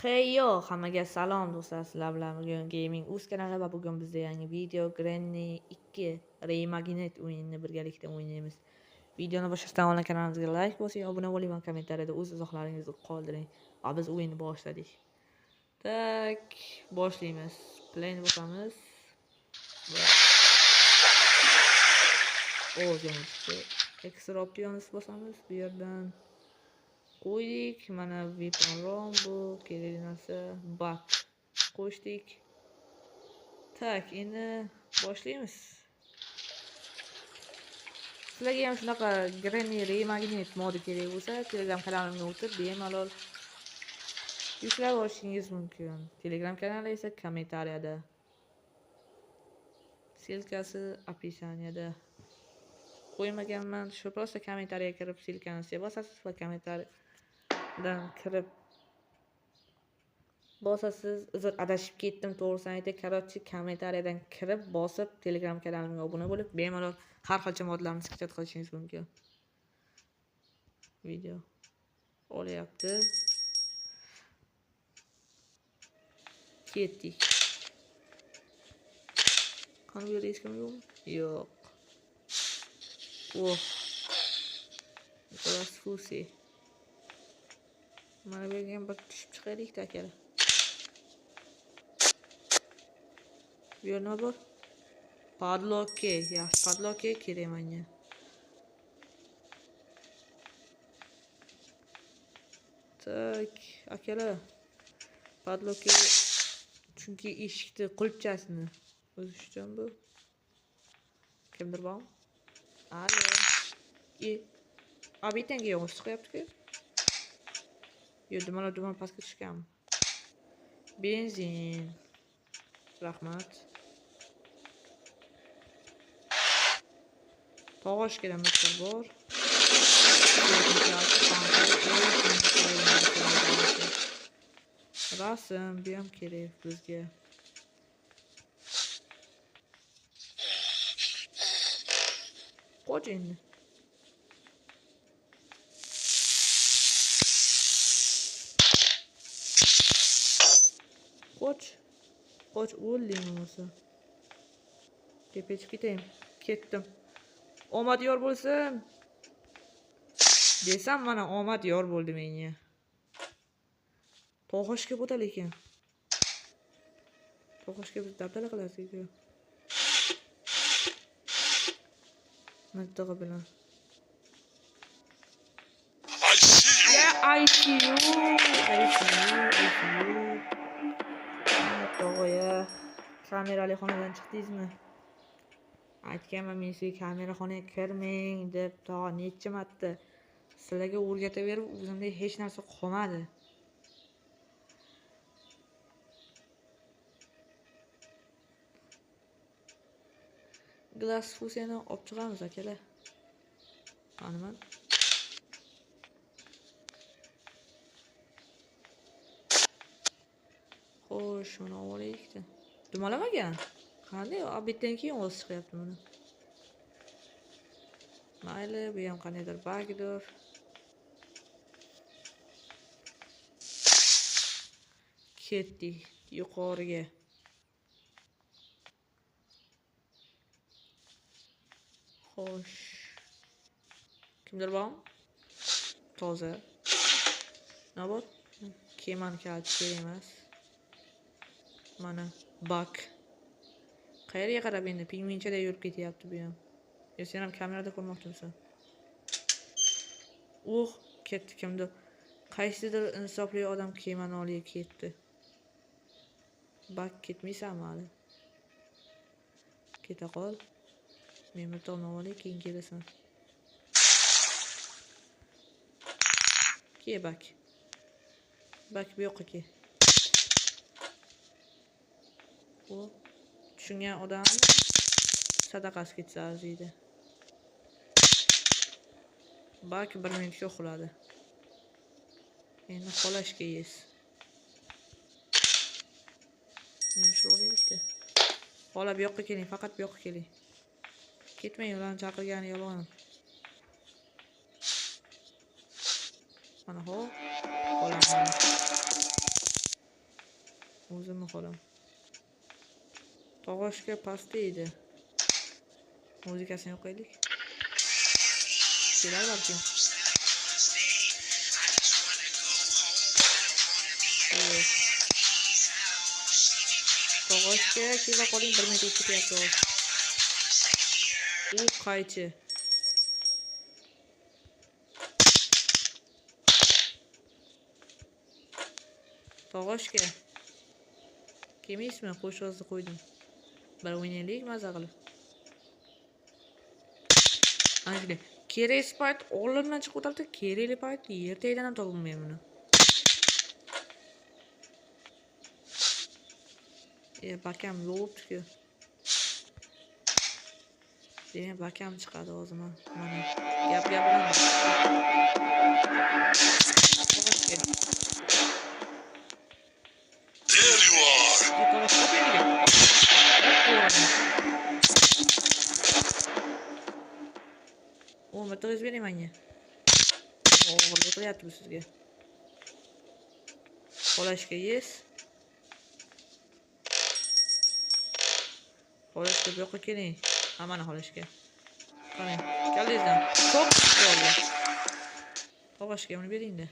Hey yo, hammaga salom do'stlar, sizlar bilan bugun Gaming Uz kanali va bugun bizda yangi video Granny 2 Reimaginate o'yinini birgalikda o'ynaymiz. Videoni boshlashdan oldin kanalimizga like bosing, obuna bo'ling va kommentariyada o'z izohlaringizni qoldiring. Va biz o'yinni boshladik. Tak, boshlaymiz. Playni bosamiz. O'zimizni Extra Options bosamiz. Bu yerdan qo'ydik, mana weapon rom bu kerakli narsa, bak qo'shdik. Tak, endi boshlaymiz. Sizlarga ham shunaqa Granny Reimaginate modi kerak bo'lsa, Telegram kanalimga o'tib bemalol yuklab olishingiz mumkin. Telegram kanali esa kommentariyada. Silkasi описаниеda qo'ymaganman. Shu prosta kommentariyaga kirib silkani bosasiz va kommentariyadan kirib bosasiz. Uzr, adashib ketdim, to'g'risini aytay. Korotchi, kommentariyadan kirib bosib Telegram kanalimga obuna bo'lib bemalol har xilcha modlarni skichat qilishingiz mumkin. Video olyapti. Ketdik. Qani bu yerda hech kim yo'qmi? Yo'q. Oh. Nicholas Fusi. Mana bu yerga bir tushib chiqaylik-da akalar. Bu yer nima bor? Padlock, yaxshi padlock kerak menga. Tak, akalar. Padlock chunki eshikni qulfchasini o'zish uchun bu. Kimdir bormi? Alo. Abitenga yo'q chiqyapti-ku. Yo, duman pastga tushganmi? Benzin. Rahmat. To'g'osh kerak miqdor bor. Rasm bu ham kerak bizga. Qo'ch endi. Qo'ch o'ldingmi o'zi? Tepechib ketayim. Ketdim. Omad yor bo'lsin. Desam mana omad yor bo'ldi menga. To'g'oshga bo'ta lekin. To'g'oshga biz dabdala qilasiz-ku. Miltig'i bilan. I see you. To'g'oya. Kamerali xonadan chiqdingizmi? Aytganman men sizga kamera xonaga kirmang deb, tog'a necha marta sizlarga o'rgataverib, o'zimda hech narsa qolmadi. Glass fusiyani olib chiqamiz akalar. Qani xo'sh, mana olaylik-da. Dumalamagan. Qanday obitdan keyin o'zi chiqyapti buni. Mayli, bu ham qandaydir bagdir. Ketdik yuqoriga. Xo'sh. Kimdir bormi? Toza. Nima bor? Kemani kaliti kerak emas. Mana bak. Qayerga qarab endi pingvinchada yurib ketyapti bu ham. Yo, sen ham kamerada ko'rmoqchimisan? Ketdi kimdir. Qaysidir insofli odam kemani olib ketdi. Bak ketmaysanmi hali? Keta qol. Men miltig'imni olay, keyin kelasan. Ke bak. Bak bu yoqqa ke. Tushungan odamni sadaqasi ketsa arziydi. Bak 1 minutga uxladi. Endi xolashga yes. Men shu olaylik-da. Xola bu yoqqa keling, faqat bu yoqqa keling. Ketmang, ularni chaqirgani yolg'on. Mana ho. Xola. xolam. To'g'ashga pastda edi. Muzikasini qo'ydik. Kelar balkim. To'g'ashga kela qoling 1 metr ketyapti. U qaychi. To'g'ashga. Kemismi? Qo'shozni qo'ydim. Bir o'ynaylik maza qilib. Ana kerak payt olamdan chiqib o'tibdi. Kerakli payt yer tagidan ham topolmayman buni. Bakam yo'qdi-ku. Demak, bakam chiqadi o'zim. Mana gap bilan. There you are. O, metroz bering menga. O'g'irlik qilyapti bu sizga. Qolashga yes. Qolashga bu yoqqa keling. Hammani qolashga. Qarang, kallangizdan. Çok bo'ldi. Qolashga buni bering-da.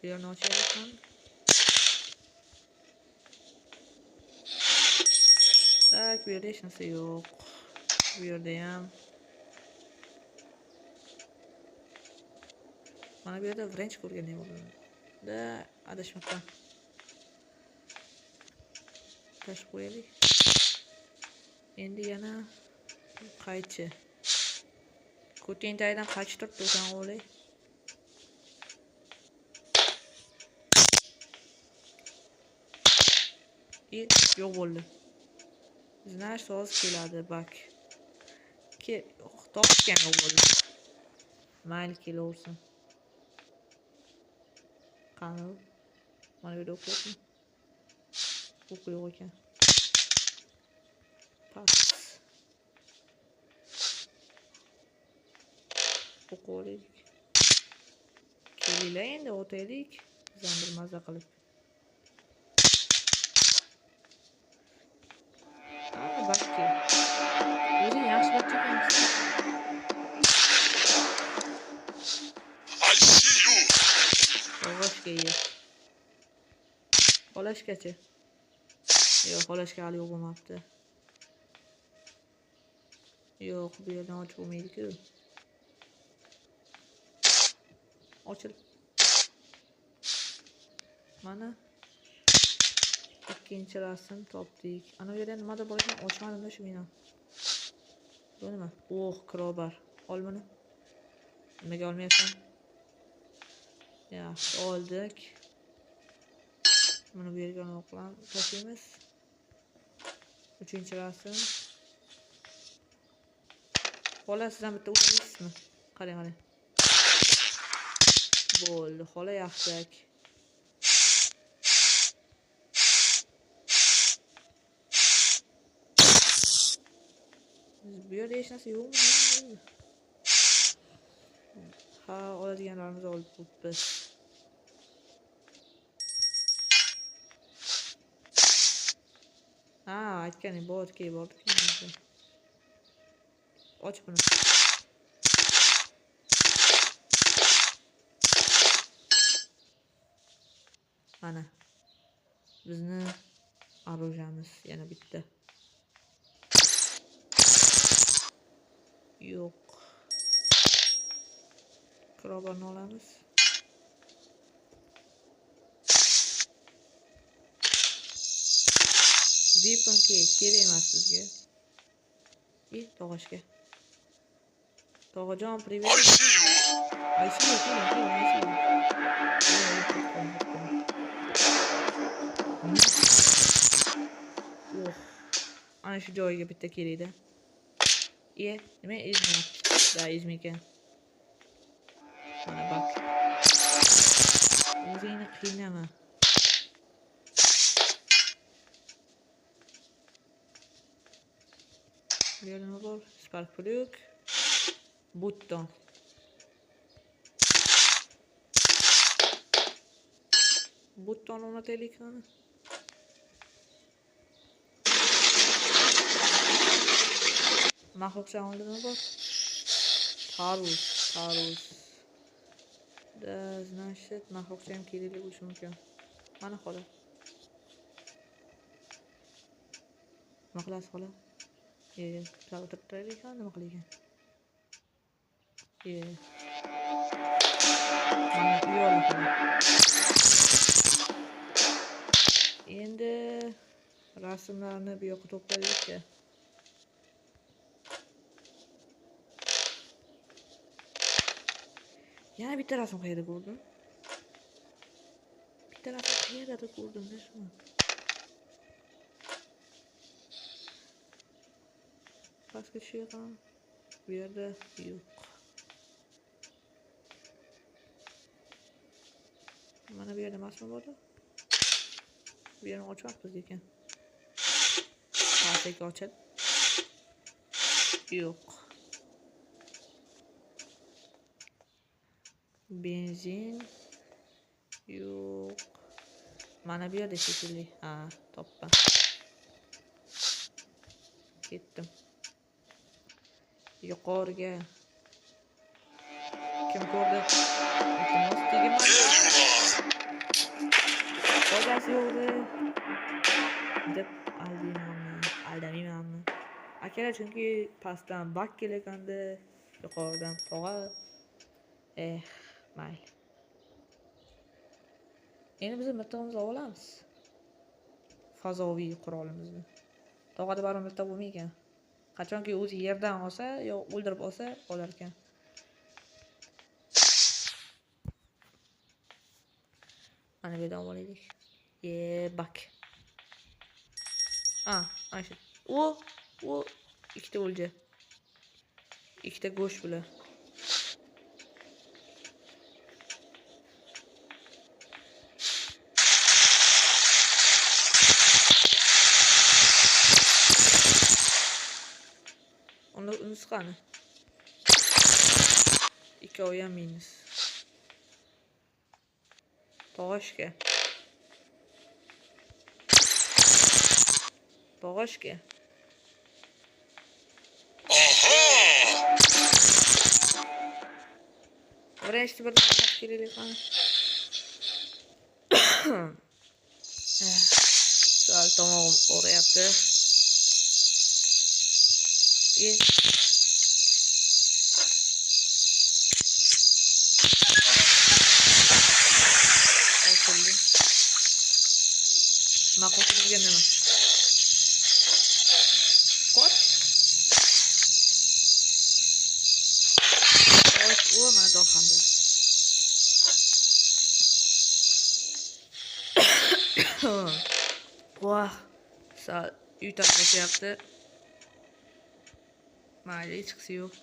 Yerni ochayapman. Tak, bu yerda hech narsa yo'q. Bu yerda ham. Mana bu yerda wrench ko'rgan edim. Da, adashmoqdan. Tashib qo'yaylik. Endi yana qaychi. Ko'ting tagidan qaychi turibdi o'zan o'g'li. Yo'q bo'ldi. Znash so'z keladi bak. Topgan yo'q bo'ldi. Mayli kelaversin. Qani? Mana bu yerda o'qiyapmi? O'q yo'q ekan. Pas. O'qiylik. Kelinglar endi o'taylik. Bizdan bir maza qilib. Bakki. O'zing yaxshi bakki. I see you. To'g'ashga yer. Qolashgachi. Yo'q, qolashga hali yo'q bo'lmabdi. Yo'q, bu yerdan ochib bo'lmaydi-ku. Ochil. Mana ikkinchi rasm topdik. Ana bu yerda nimada bor ekan? Ochmadim-da shu meni. Bu nima? Crowbar. Ol buni. Nimaga olmayapsan? Yaxshi, oldik. Buni bu yerga olib tashlaymiz. Uchinchi rasm. Xola, sizdan bitta o'tamiz-mi? Qarang, qarang. Bo'ldi, xola yaxshi. Bu yerda hech narsa yo'qmi? Ha, oladiganlarimizni olib bo'libmiz. Ha, aytganing bordik. Och buni. Mana. Bizni orужиямиz yana bitta. Yo'q. Crowbarni olamiz. Weapon kerak emas bizga. To'g'ashga. To'g'ajon, привет. I see you. Ana shu joyiga bitta kerak-da. Nima izmi? Da, izmi ekan. Mana bak. O'zingni qiynama. Bu yerda nima bor? Spark plug. Button. button o'rnataylik qani. Maxluq oldida bor. Tarus. Da, значит, maxluqcha ham kerakli bo'lishi mumkin. Mana xola. Nima qilasiz xola? Sal o'tirib turaylik, nima qilagan? Mana uyali xola. Endi rasmlarni bu yoqqa to'playlik-da. Yana bitta rasm qayerda ko'rdim? Bitta rasm qayerda ko'rdim-da shuni. Pastga tushayotgan. Bu yerda yo'q. Mana bu yerda emasmi bor? Bu yerni ochyapmiz ekan. Pastga ochib. Yo'q. Benzin yo'q. Mana bu yerda shekilli. Ha, topdim. Ketdim. Yuqoriga. Kim ko'rdi? Iltimos tegma. Foydasi yo'qdi. Deb aldamaymanmi? Akalar chunki pastdan bak kelganda yuqoridan tog'a. Mayli. Endi biz bittamizni olamiz. Fazoviy qurolimizni. Tog'ada baribir bitta bo'lmaydi. Qachonki o'zi yerdan olsa yo o'ldirib olsa olar ekan. Mana bu yerdan olaylik. Bak. Ana shu. O ikkita o'lja. Ikkita go'sht bular. Unisi qani? Ikkovi ham minus. Tog'ashga. Birinchi bir nima kerak qani? Sal tomog'im og'riyapti. Maqulga nima? Qot. Mana dolxanda. Voh, sal uydan bo'shyapti. Mayli, chiqsi yo'q.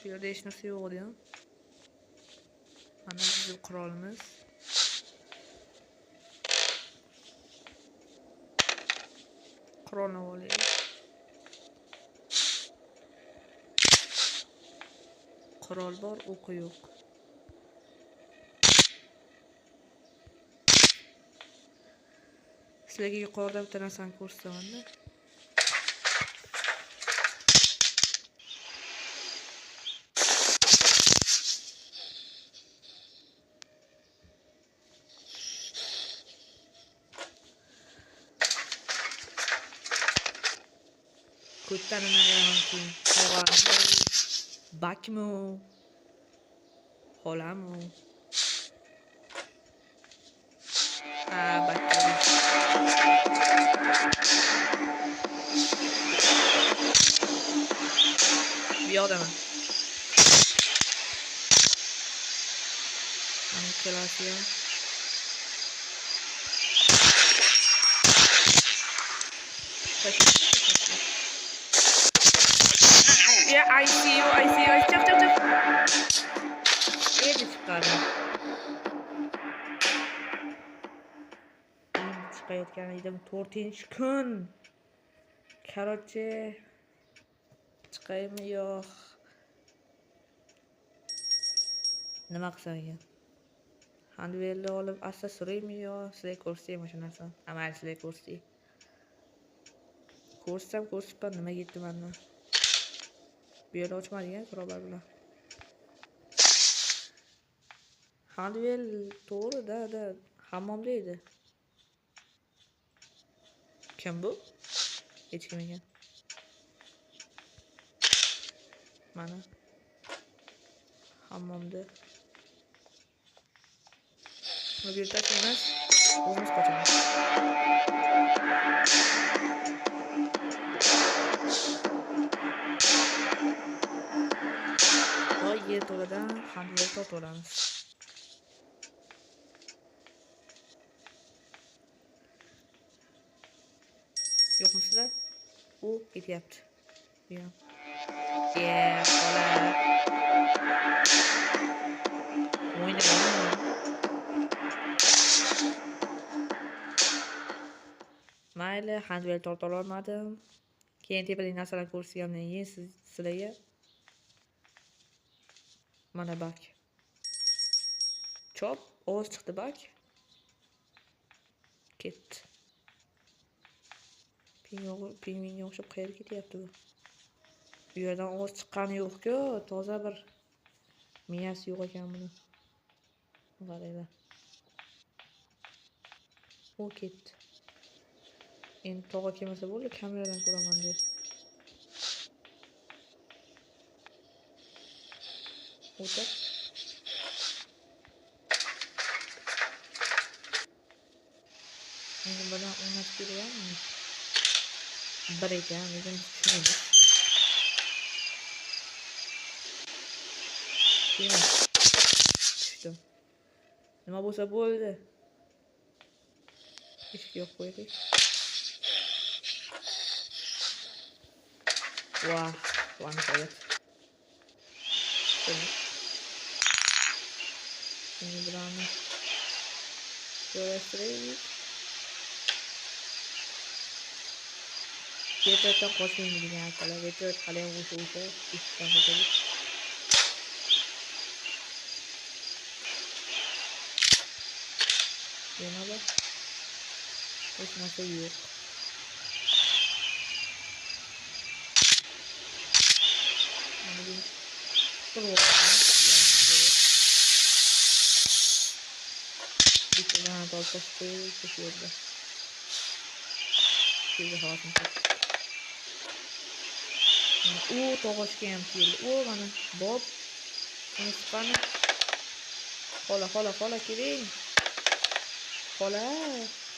Bu yerda hech narsa yo'q edi. Mana bizim qurolimiz. Qurolni olaylik. Qurol bor, o'qi yo'q. Sizlarga yuqorida bitta narsani ko'rsataman-da. Ko'tarinayam bakmu, xolamu. Bakka. Bu yoqdaman. Mana ikkalasi ham. Yeah, I see you. Chap. Endi chiqadi. Chiqayotgan edim 4-kun. Короче, Chiqaymi yo'q? Nima qilsam ekan? Handvelni olib asta suraymi yo sizlar ko'rsangmi shu narsani? Amal sizlar ko'rsang. Ko'rsam nima yetdi mendan? Bu yerni ochmadigan so'rovlar bilan. Handvel to'g'ri da hammomda edi. Kim bu? Hech kim ekan. Mana hammomda. Bu yerda emas. O'zimiz qochamiz. Voy yer to'ladan handvel tortib olamiz. Yo'qmisizlar? U ketyapti. Buyam. Bola. O'yna. Mayli, handvel torta olmadim. Keyin tepadagi narsalarni ko'rsatgandan keyin sizlarga mana bak. Chop, ovoz chiqdi bak. Ketdi. Pingvinga o'xshab qayerga ketyapti bu? Bu yerdan ovoz chiqqani yo'q-ku, toza bir miyasi yo'q ekan buni. Qaranglar. U ketdi. Endi tog'a kelmasa bo'ldi, kameradan ko'raman deb. O'tir. Endi bilan o'ynab kelayapmi? Bir ekan, lekin tushmaydi. Tushdim. Nima bo'lsa bo'ldi. Eshik yo'q qo'ydik. Vah, nihoyat. Şimdi buranı joylashtiraylik. Vertolyotdan qochmaymi degan narsalar. Vertolyot qalay o'sha eshikdan qochadi. Yana bor. Hech narsa yo'q. Mana bu bittadan olib tashlab qo'ydik shu yerda. Shu yerga havosin qo'ydik. U tog'ochga ham keldi. O mana Bob. Uni chiqqani. Xola keling. Xola.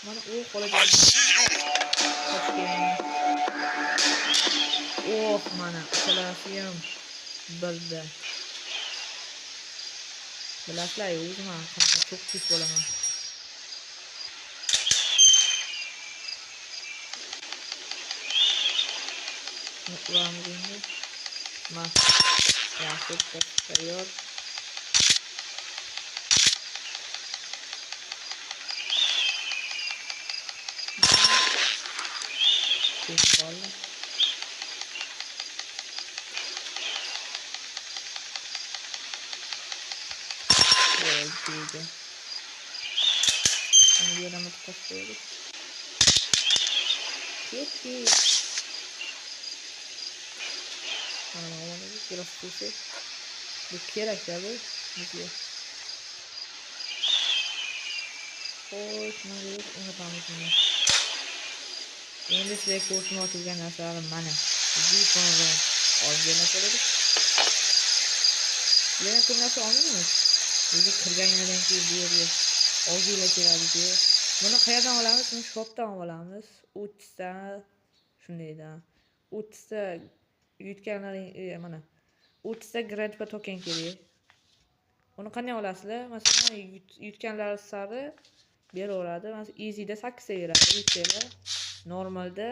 Mana u xola oh mana uchalasi ham birda. Bilasizlar, o'zim ham çok pis bo'laman. Ularimiz endi. Mana yaxshi tayyor. Qo'yib Oldu. Şimdi bir yerden tutuyoruz. Gitti. Onu biraz tutuyoruz. Bu kere tabii. Gidiyor. Hoş, nereye? Unutamam şimdi. Endi sizlarga ko'rsatib o'tilgan narsalar mana. Ziponni olib keldik. Yana ko'p narsa olmaymiz. O'zi kirgandan keyin bu yerga olginglar keladi. Buni qayerdan olamiz? Buni shopdan olamiz. 30 ta shundaydan. 30 ta yutganlaring mana. 30 ta grandpa token kerak. Uni qanday olasizlar? Masalan, yutganlar sari beraveradi. Masalan, easy'da 8 ta beradi, yutganlar. Normalda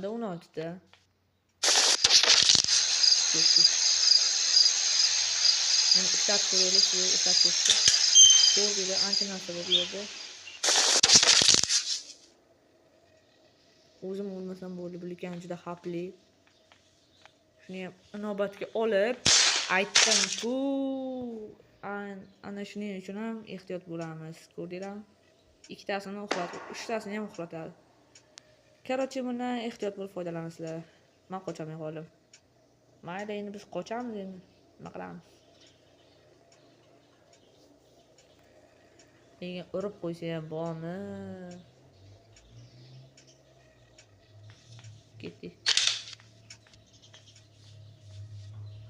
16 ta. Bunu ishlab ko'raylik, ishlab ko'rsak. Ko'rdinglar, ancha narsa bor bu yerda. O'zim o'lmasam bo'ldi, bu lekin juda xavfli. Shuni ham inobatga olib aytdim-ku, ana shuning uchun ham ehtiyot bo'lamiz. Ko'rdinglarmi? Ikkitasini uxlatib, uchtasini ham uxlatadi. Короче, bundan ehtiyot bo'lib foydalansizlar. Men qochamay qoldim. Mayli, endi biz qochamiz endi. Nima qilamiz? Menga urib qo'ysa ham bormi? Ketdik.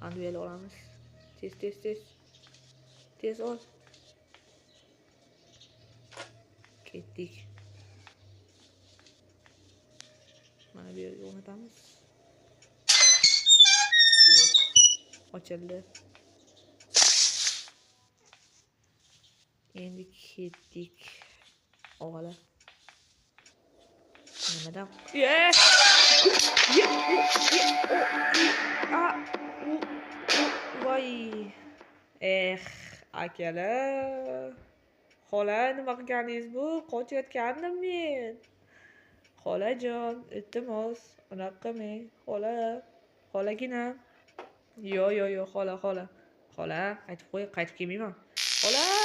Handvel olamiz. Tez. Tez ol. Ketdik. Mana bu yerga o'rnatamiz. Ochildi. Endi ketdik. Og'ala. Nimadan? Voy. Akalar. Xola, nima qilganingiz bu? Qochayotgandim men. Xolajon, iltimos, unaqa qilmang. Xolaginam. Yo, xola. Xola, aytib qo'y, qaytib kelmayman. Xola!